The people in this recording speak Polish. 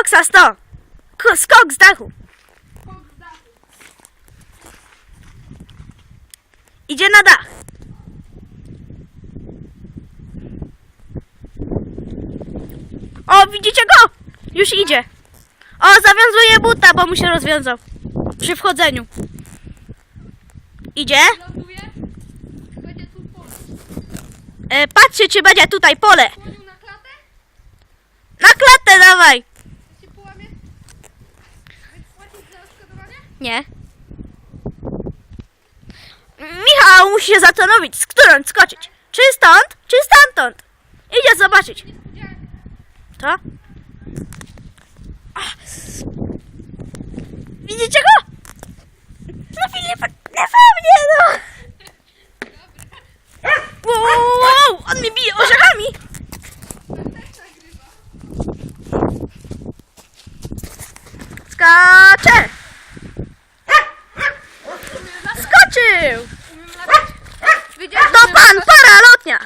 koksa 100. Skok z dachu. Idzie na dach. O, widzicie go? Już idzie. O, zawiązuje buta, bo mu się rozwiązał. Przy wchodzeniu. Idzie. Ląduje. Będzie tu pole. Patrzcie, czy będzie tutaj pole. Wchodził na klatę. Na klatę dawaj. To się połamie. Więc płacić za odszkodowanie? Nie. Michał musi się zastanowić, z którą skoczyć. Czy stąd, czy stamtąd. Idzie zobaczyć. Niespodzianka. To? Ach. Widzicie go? No Filip, nie we mnie, no. Wow, on mnie bije orzechami. Skacze. Skoczył. Wiedziałeś, To pan, para lotnia.